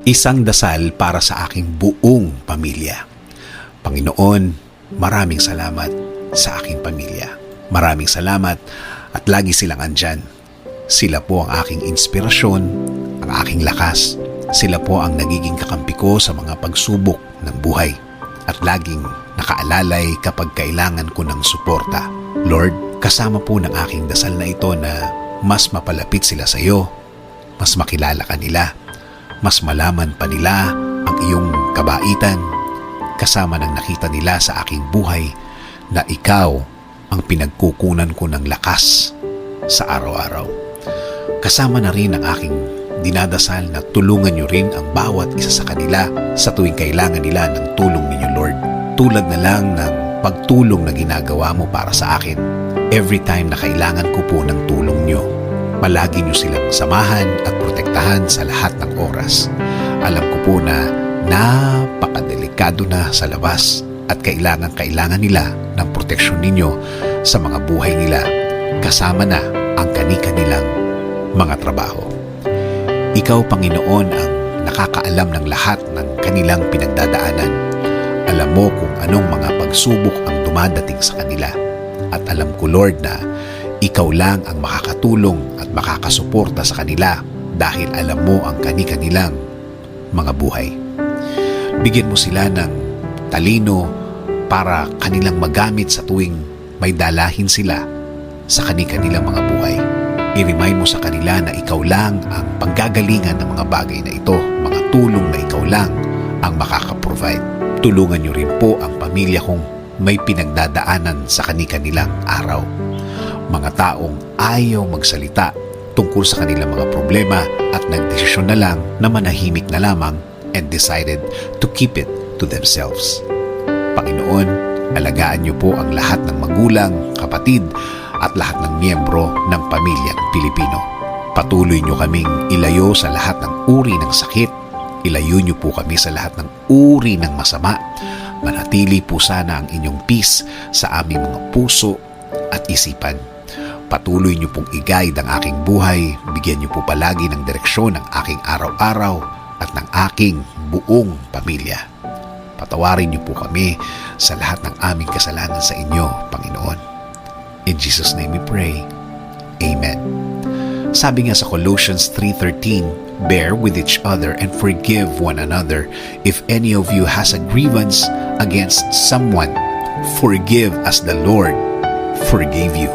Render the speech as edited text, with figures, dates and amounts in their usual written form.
Isang dasal para sa aking buong pamilya. Panginoon, maraming salamat sa aking pamilya. Maraming salamat at lagi silang andyan. Sila po ang aking inspirasyon, ang aking lakas. Sila po ang nagiging kakampi ko sa mga pagsubok ng buhay at laging nakaalalay kapag kailangan ko ng suporta. Lord, kasama po ng aking dasal na ito na mas mapalapit sila sa iyo, mas makilala ka nila, mas malaman pa nila ang iyong kabaitan, kasama ng nakita nila sa aking buhay na ikaw ang pinagkukunan ko ng lakas sa araw-araw. Kasama na rin ang aking dinadasal na tulungan niyo rin ang bawat isa sa kanila sa tuwing kailangan nila ng tulong ninyo, Lord. Tulad na lang ng pagtulong na ginagawa mo para sa akin. Every time na kailangan ko po ng tulong niyo, palagi niyo silang samahan at protektahan sa lahat ng oras. Alam ko po na napakadelikado na sa labas at kailangan nila ng proteksyon ninyo sa mga buhay nila, kasama na ang kani-kanilang mga trabaho. Ikaw, Panginoon, ang nakakaalam ng lahat ng kanilang pinagdadaanan. Alam mo kung anong mga pagsubok ang dumadating sa kanila. At alam ko, Lord, na ikaw lang ang makakatulong at makakasuporta sa kanila dahil alam mo ang kani-kanilang mga buhay. Bigyan mo sila ng talino para kanilang magamit sa tuwing may dalahin sila sa kani-kanilang mga buhay. I-remind mo sa kanila na ikaw lang ang panggagalingan ng mga bagay na ito, mga tulong na ikaw lang ang makakaprovide. Tulungan niyo rin po ang pamilya kong may pinagdadaanan sa kani-kanilang araw. Mga taong ayaw magsalita tungkol sa kanilang mga problema at nagdesisyon na lang na manahimik na lamang and decided to keep it to themselves. Panginoon, alagaan niyo po ang lahat ng magulang, kapatid, at lahat ng miyembro ng pamilyang Pilipino. Patuloy niyo kaming ilayo sa lahat ng uri ng sakit. Ilayo niyo po kami sa lahat ng uri ng masama. Manatili po sana ang inyong peace sa aming mga puso at isipan. Patuloy niyo pong i-guide ang aking buhay. Bigyan niyo po palagi ng direksyon ang aking araw-araw at ng aking buong pamilya. Patawarin niyo po kami sa lahat ng aming kasalanan sa inyo, Panginoon. In Jesus' name we pray. Amen. Sabi nga sa Colossians 3:13, bear with each other and forgive one another. If any of you has a grievance against someone, forgive as the Lord forgave you.